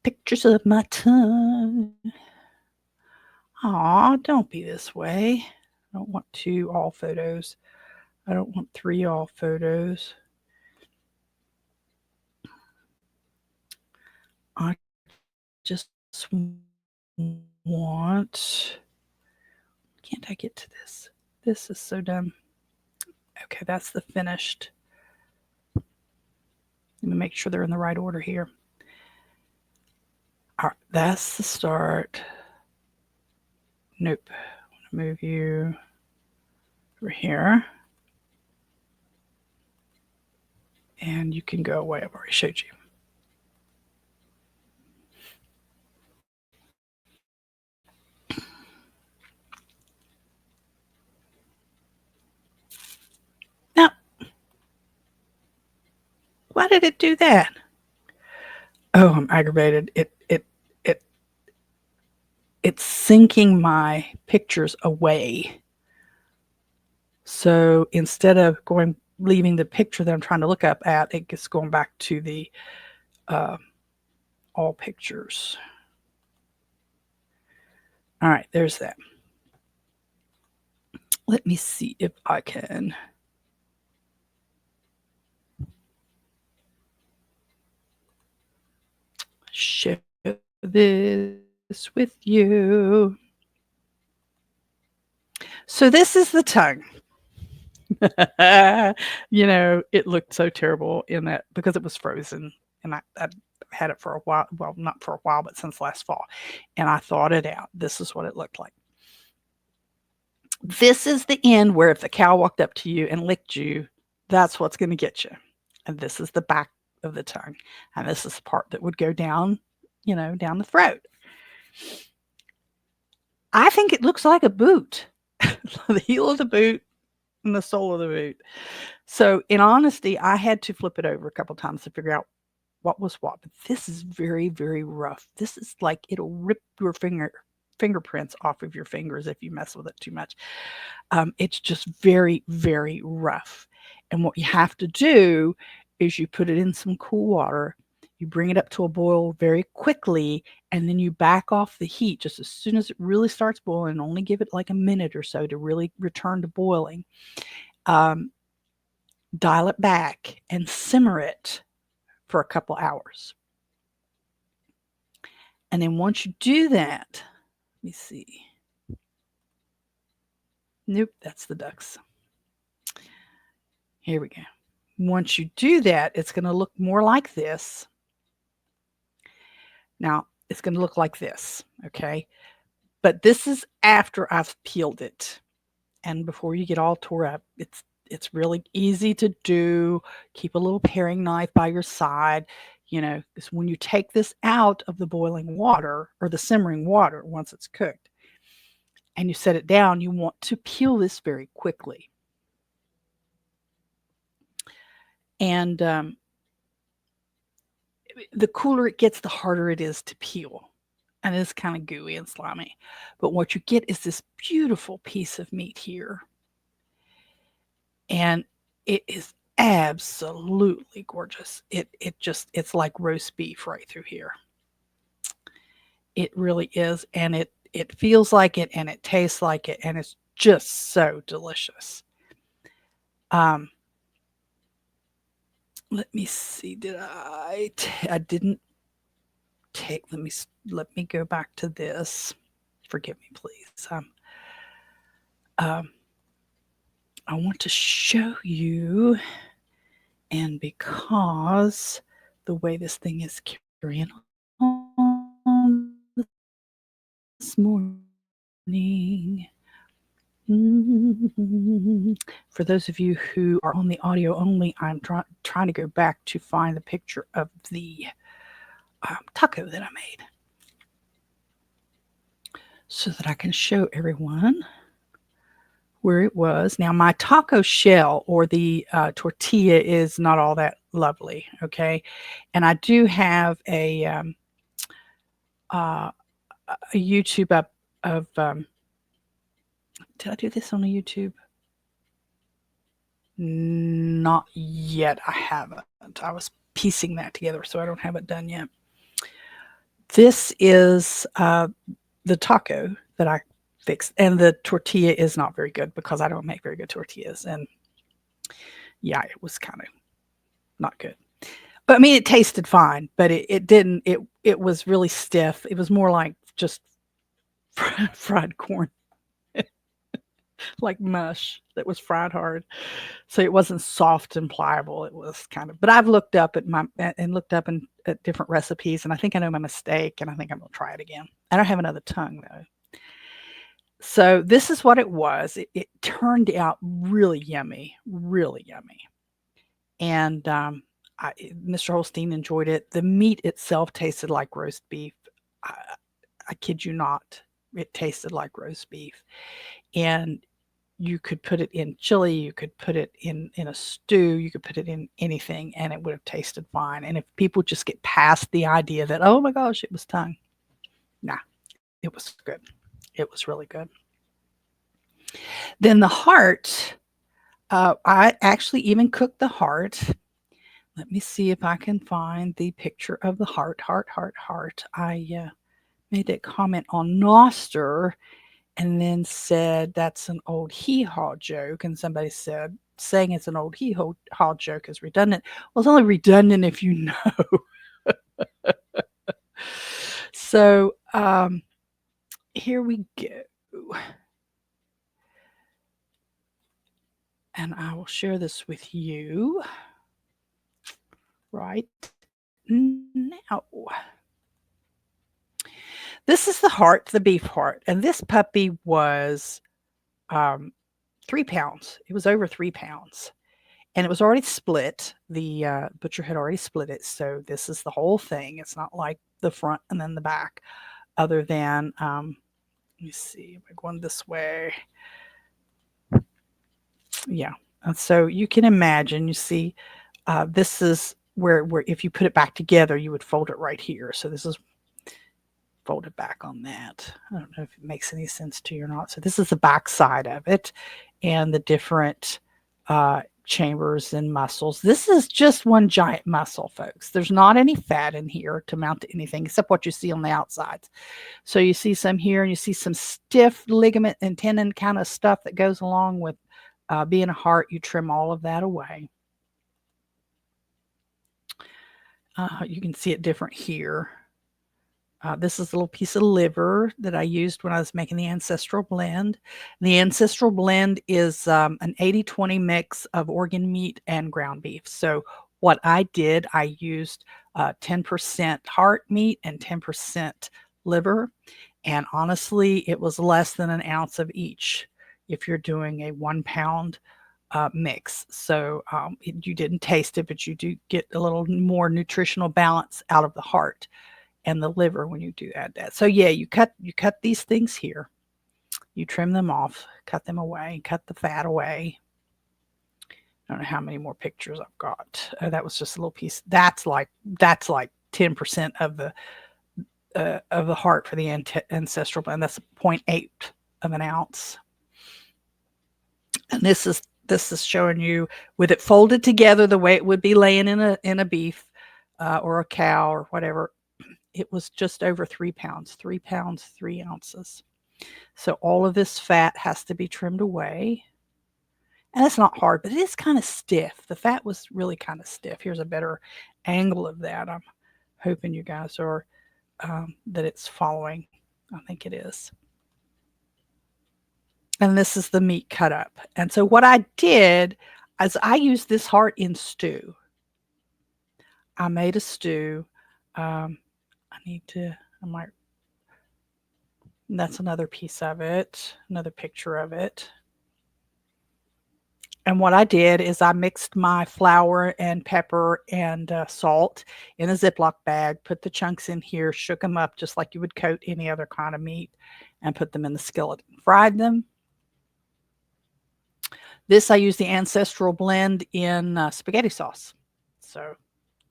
pictures of my tongue. Aw, don't be this way. I don't want two all photos. I don't want three all photos. I just want. Can't I get to this? This is so dumb. Okay, that's the finished. Let me make sure they're in the right order here. All right, that's the start. Nope. I'm going to move you over here. And you can go away. I've already showed you. Now, why did it do that? Oh, I'm aggravated. It's syncing my pictures away. So instead of leaving the picture that I'm trying to look up at, it gets going back to the all pictures. All right, there's that. Let me see if I can share this with you. So this is the tongue. It looked so terrible in that because it was frozen, and I had it for a while. Well, not for a while, but since last fall, and I thawed it out. This is what it looked like. This is the end where if the cow walked up to you and licked you, that's what's going to get you. And this is the back of the tongue, and this is the part that would go down, down the throat. I think it looks like a boot, the heel of the boot and the sole of the boot. So, in honesty, I had to flip it over a couple times to figure out what was what. But this is very, very rough. This is like it'll rip your fingerprints off of your fingers if you mess with it too much. It's just very, very rough. And what you have to do is you put it in some cool water. You bring it up to a boil very quickly, and then you back off the heat just as soon as it really starts boiling. Only give it like a minute or so to really return to boiling. Dial it back and simmer it for a couple hours. And then once you do that, let me see. Nope, that's the ducks. Here we go. Once you do that, it's going to look more like this. Now, it's going to look like this, okay? But this is after I've peeled it. And before you get all tore up, it's really easy to do. Keep a little paring knife by your side. Because when you take this out of the boiling water or the simmering water once it's cooked and you set it down, you want to peel this very quickly. And the cooler it gets, the harder it is to peel. And it's kind of gooey and slimy. But what you get is this beautiful piece of meat here. And it is absolutely gorgeous. It's like roast beef right through here. It really is, and it feels like it, and it tastes like it, and it's just so delicious. Um, let me see. I didn't take. Let me go back to this. Forgive me, please. Um, I want to show you, and because the way this thing is carrying on this morning. For those of you who are on the audio only, I'm trying to go back to find the picture of the taco that I made so that I can show everyone where it was. Now, my taco shell or the tortilla is not all that lovely, okay? And I do have a YouTube up of, did I do this on a YouTube? Not yet. I haven't. I was piecing that together, so I don't have it done yet. This is the taco that I fixed, and the tortilla is not very good because I don't make very good tortillas. And yeah, it was kind of not good. But I mean, it tasted fine, but it didn't. It was really stiff. It was more like just fried corn, like mush that was fried hard. So it wasn't soft and pliable. It was kind of. But I've looked up at different recipes, and I think I know my mistake, and I think I'm gonna try it again. I don't have another tongue though. So this is what it was. It turned out really yummy, really yummy. And Mr. Holstein enjoyed it. The meat itself tasted like roast beef. I, I kid you not. It tasted like roast beef. And you could put it in chili, you could put it in a stew, you could put it in anything, and it would have tasted fine. And if people just get past the idea that, oh my gosh, it was tongue, nah, it was good. It was really good. Then the heart, I actually even cooked the heart. Let me see if I can find the picture of the heart. I made that comment on Noster and then said that's an old hee-haw joke. And somebody said saying it's an old hee-haw joke is redundant. Well, it's only redundant if you know. So here we go. And I will share this with you right now. This is the heart, the beef heart. And this puppy was 3 pounds. It was over 3 pounds. And it was already split. The butcher had already split it. So this is the whole thing. It's not like the front and then the back, other than, let me see, am I going this way? Yeah. And so you can imagine, you see, this is where if you put it back together, you would fold it right here. So this is folded back on that. I don't know if it makes any sense to you or not. So this is the back side of it and the different chambers and muscles. This is just one giant muscle, folks. There's not any fat in here to mount to anything except what you see on the outsides. So you see some here and you see some stiff ligament and tendon kind of stuff that goes along with being a heart. You trim all of that away. You can see it different here. This is a little piece of liver that I used when I was making the ancestral blend. The ancestral blend is an 80-20 mix of organ meat and ground beef. So what I did, I used 10% heart meat and 10% liver. And honestly, it was less than an ounce of each if you're doing a 1 pound mix. So you didn't taste it, but you do get a little more nutritional balance out of the heart and the liver when you do add that. So yeah, you cut these things here. You trim them off, cut them away, cut the fat away. I don't know how many more pictures I've got. That was just a little piece. That's like 10% of the heart for the ancestral blend. That's 0.8 of an ounce. And this is This is showing you with it folded together the way it would be laying in a beef or a cow or whatever. It was just over 3 pounds, 3 pounds, 3 ounces. So all of this fat has to be trimmed away. And it's not hard, but it is kind of stiff. The fat was really kind of stiff. Here's a better angle of that. I'm hoping you guys are, that it's following. I think it is. And this is the meat cut up. And so what I did is I used this heart in stew. I made a stew. I need to, I might, that's another piece of it, another picture of it. And what I did is I mixed my flour and pepper and salt in a Ziploc bag, put the chunks in here, shook them up just like you would coat any other kind of meat, and put them in the skillet. Fried them. This I use the Ancestral blend in spaghetti sauce. So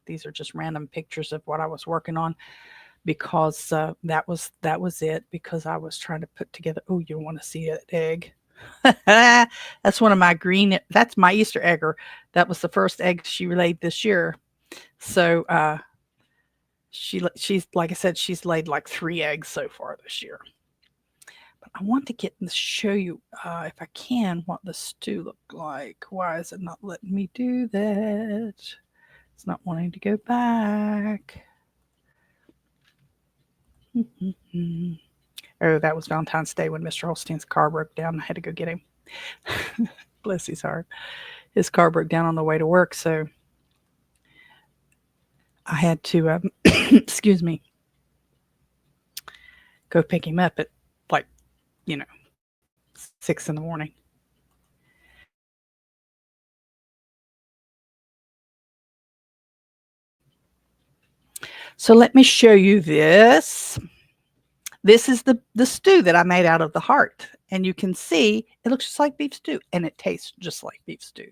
these are just random pictures of what I was working on because that was it. Because I was trying to put together. Oh, you want to see an egg? That's one of my green. That's my Easter egger. That was the first egg she laid this year. So she's like I said, she's laid like 3 eggs so far this year. But I want to get and show you if I can what the stew looked like. Why is it not letting me do that? It's not wanting to go back. Oh, that was Valentine's Day when Mr. Holstein's car broke down. I had to go get him. Bless his heart. His car broke down on the way to work, so I had to, excuse me, go pick him up at like, 6 in the morning. So let me show you this. This is the stew that I made out of the heart. And you can see it looks just like beef stew, and it tastes just like beef stew.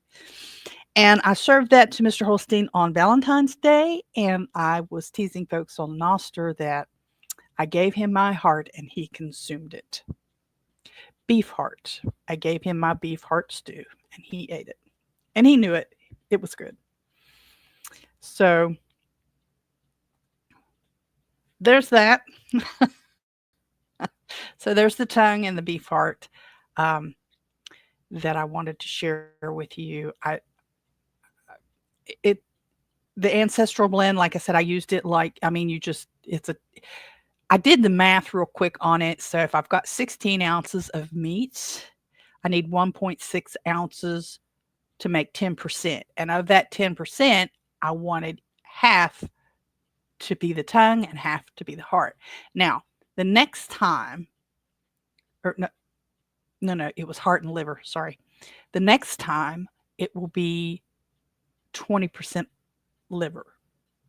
And I served that to Mr. Holstein on Valentine's Day, and I was teasing folks on Noster that I gave him my heart and he consumed it. Beef heart. I gave him my beef heart stew, and he ate it. And he knew it. It was good. So there's that. So there's the tongue and the beef heart that I wanted to share with you. The Ancestral blend, like I said, I used it like, I mean, I did the math real quick on it. So if I've got 16 ounces of meat, I need 1.6 ounces to make 10%. And of that 10%, I wanted half to be the tongue and half to be the heart. Now, the next time, or no, it was heart and liver. Sorry. The next time it will be 20% liver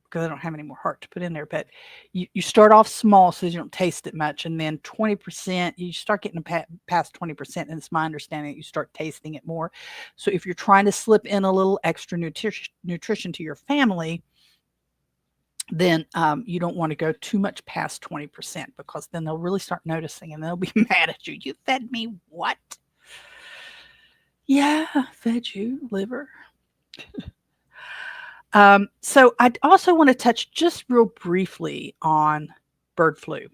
because I don't have any more heart to put in there. But you start off small so you don't taste it much. And then 20%, you start getting past 20%. And it's my understanding that you start tasting it more. So if you're trying to slip in a little extra nutrition to your family, then you don't want to go too much past 20% because then they'll really start noticing and they'll be mad at you. You fed me what? Yeah, I fed you liver. So I also want to touch just real briefly on bird flu.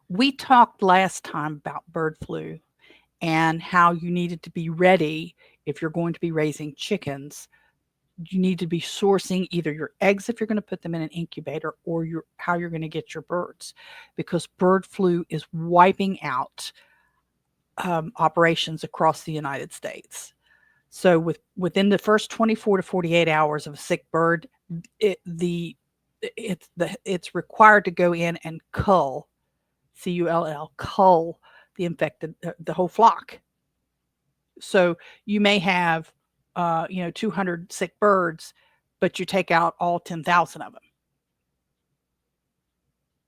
We talked last time about bird flu and how you needed to be ready if you're going to be raising chickens. You need to be sourcing either your eggs if you're going to put them in an incubator or how you're going to get your birds, because bird flu is wiping out operations across the United States. So within the first 24 to 48 hours of a sick bird, it's required to go in and cull, cull, cull the infected, the whole flock. So you may have 200 sick birds, but you take out all 10,000 of them.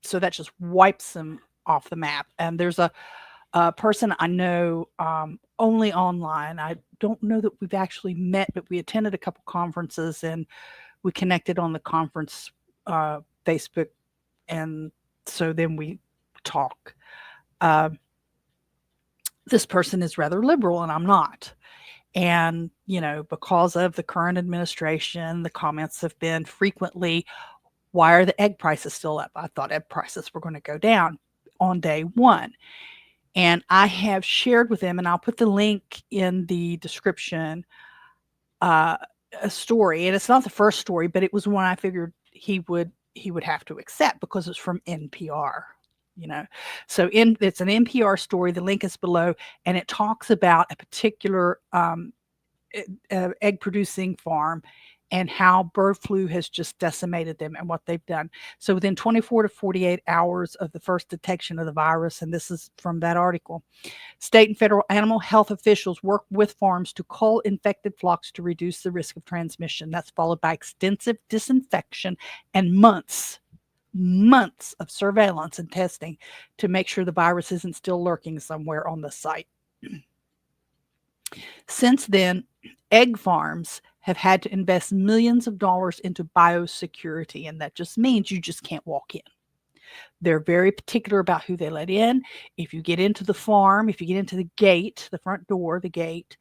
So that just wipes them off the map. And there's a person I know only online. I don't know that we've actually met, but we attended a couple conferences and we connected on the conference Facebook. And so then we talk. this person is rather liberal and I'm not. And, because of the current administration, the comments have been frequently, why are the egg prices still up? I thought egg prices were going to go down on day one. And I have shared with them, and I'll put the link in the description, uh, a story. And it's not the first story, but it was one I figured he would have to accept because it's from NPR. So it's an NPR story. The link is below, and it talks about a particular egg producing farm and how bird flu has just decimated them and what they've done. So within 24 to 48 hours of the first detection of the virus, and this is from that article, state and federal animal health officials work with farms to cull infected flocks to reduce the risk of transmission. That's followed by extensive disinfection and months of surveillance and testing to make sure the virus isn't still lurking somewhere on the site. Since then, egg farms have had to invest millions of dollars into biosecurity, and that just means you just can't walk in. They're very particular about who they let in. If you get into the farm, if you get into the gate, the front door, the gate,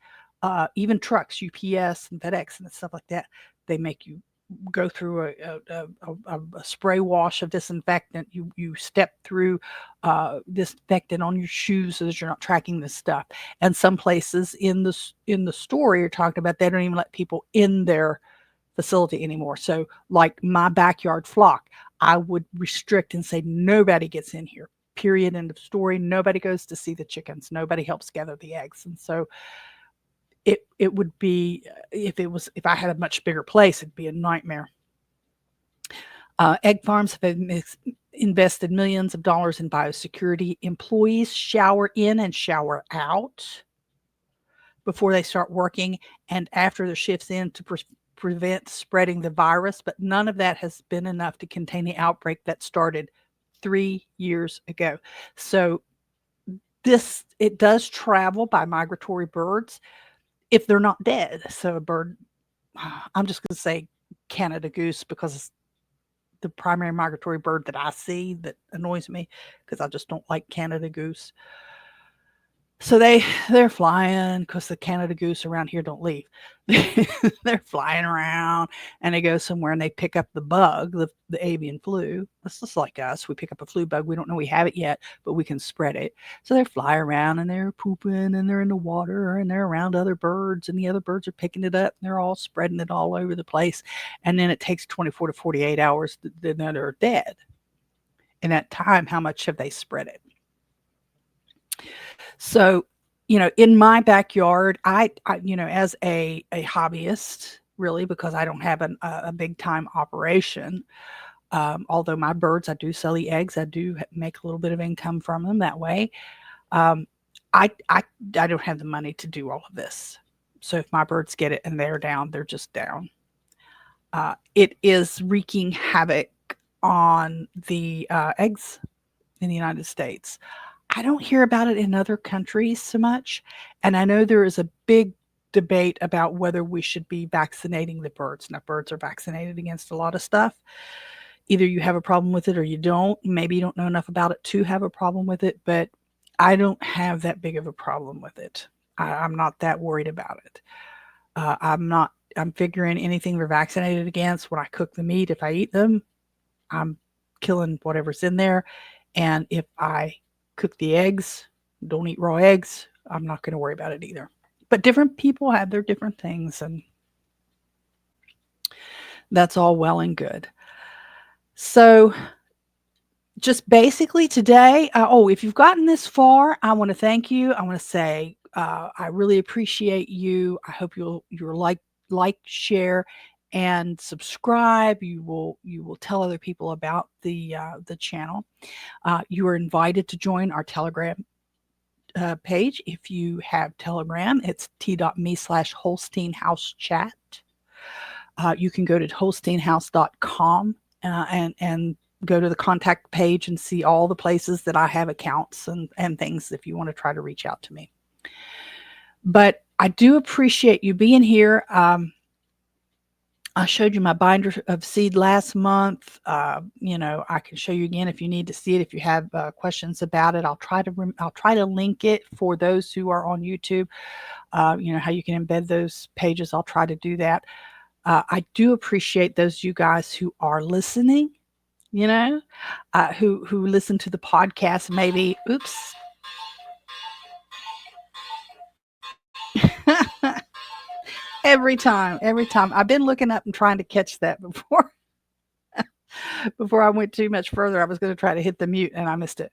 even trucks, UPS and FedEx and stuff like that, they make you go through a spray wash of disinfectant. You step through disinfectant on your shoes so that you're not tracking this stuff. And some places in the story you're talking about, they don't even let people in their facility anymore. So like my backyard flock, I would restrict and say nobody gets in here. Period. End of story. Nobody goes to see the chickens. Nobody helps gather the eggs. And so it would be, if I had a much bigger place, it'd be a nightmare. Egg farms have invested millions of dollars in biosecurity. Employees shower in and shower out before they start working and after their shifts in to prevent spreading the virus, but none of that has been enough to contain the outbreak that started 3 years ago. So it does travel by migratory birds if they're not dead. So a bird, I'm just going to say Canada goose because it's the primary migratory bird that I see that annoys me because I just don't like Canada goose. So they're flying because the Canada goose around here don't leave. They're flying around and they go somewhere and they pick up the bug, the avian flu. It's just like us. We pick up a flu bug. We don't know we have it yet, but we can spread it. So they fly around and they're pooping and they're in the water and they're around other birds and the other birds are picking it up and they're all spreading it all over the place. And then it takes 24 to 48 hours, then they're dead. In that time, how much have they spread it? So, in my backyard, I as a hobbyist, really, because I don't have a big time operation. Although my birds, I do sell the eggs, I do make a little bit of income from them that way. I don't have the money to do all of this. So if my birds get it and they're down, they're just down. It is wreaking havoc on the eggs in the United States. I don't hear about it in other countries so much. And I know there is a big debate about whether we should be vaccinating the birds. Now, birds are vaccinated against a lot of stuff. Either you have a problem with it or you don't. Maybe you don't know enough about it to have a problem with it, but I don't have that big of a problem with it. I'm not that worried about it. I'm figuring anything we're vaccinated against, when I cook the meat, if I eat them, I'm killing whatever's in there. And if I cook the eggs, don't eat raw eggs, I'm not going to worry about it either. But different people have their different things, and that's all well and good. So just basically today, if you've gotten this far, I want to thank you. I want to say I really appreciate you. I hope you'll like, share, and subscribe. You will tell other people about the channel. You are invited to join our Telegram page. If you have Telegram, it's t.me/Holstein House chat. You can go to holsteinhouse.com and go to the contact page and see all the places that I have accounts and things if you want to try to reach out to me. But I do appreciate you being here. I showed you my binder of seed last month. I can show you again if you need to see it. If you have questions about it, I'll try to link it for those who are on YouTube. How you can embed those pages. I'll try to do that. I do appreciate those you guys who are listening. Who listen to the podcast. Maybe, oops. Every time. I've been looking up and trying to catch that before. Before I went too much further, I was going to try to hit the mute and I missed it.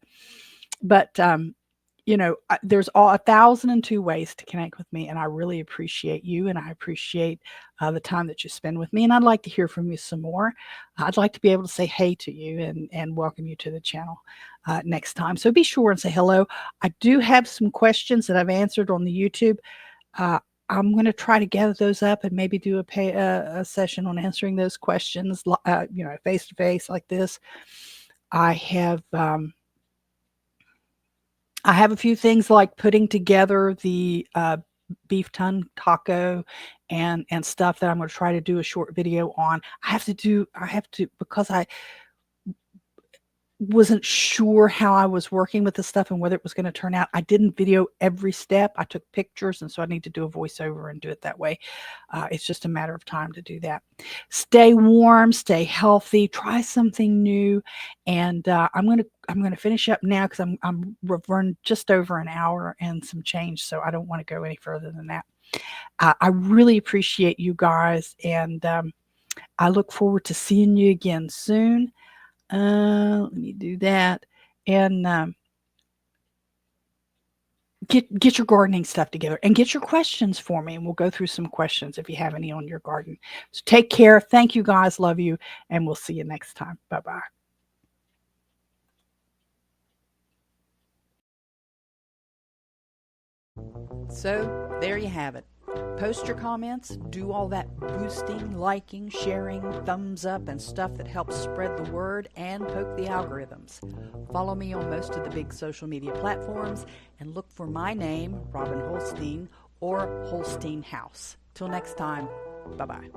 But there's 1,002 ways to connect with me, and I really appreciate you, and I appreciate the time that you spend with me. And I'd like to hear from you some more. I'd like to be able to say hey to you and welcome you to the channel next time. So be sure and say hello. I do have some questions that I've answered on the YouTube. I'm going to try to gather those up and maybe do a session on answering those questions, face to face like this. I have a few things like putting together the beef tongue taco and stuff that I'm going to try to do a short video on. I have to because I wasn't sure how I was working with the stuff and whether it was going to turn out. I didn't video every step. I took pictures, and so I need to do a voiceover and do it that way. It's just a matter of time to do that. Stay warm, stay healthy, try something new, and I'm gonna finish up now because we've run just over an hour and some change, so I don't want to go any further than that. I really appreciate you guys, and I look forward to seeing you again soon. Let me do that. And get your gardening stuff together and get your questions for me. And we'll go through some questions if you have any on your garden. So take care. Thank you guys. Love you. And we'll see you next time. Bye-bye. So there you have it. Post your comments, do all that boosting, liking, sharing, thumbs up, and stuff that helps spread the word and poke the algorithms. Follow me on most of the big social media platforms and look for my name, Robin Holstein, or Holstein House. Till next time, bye-bye.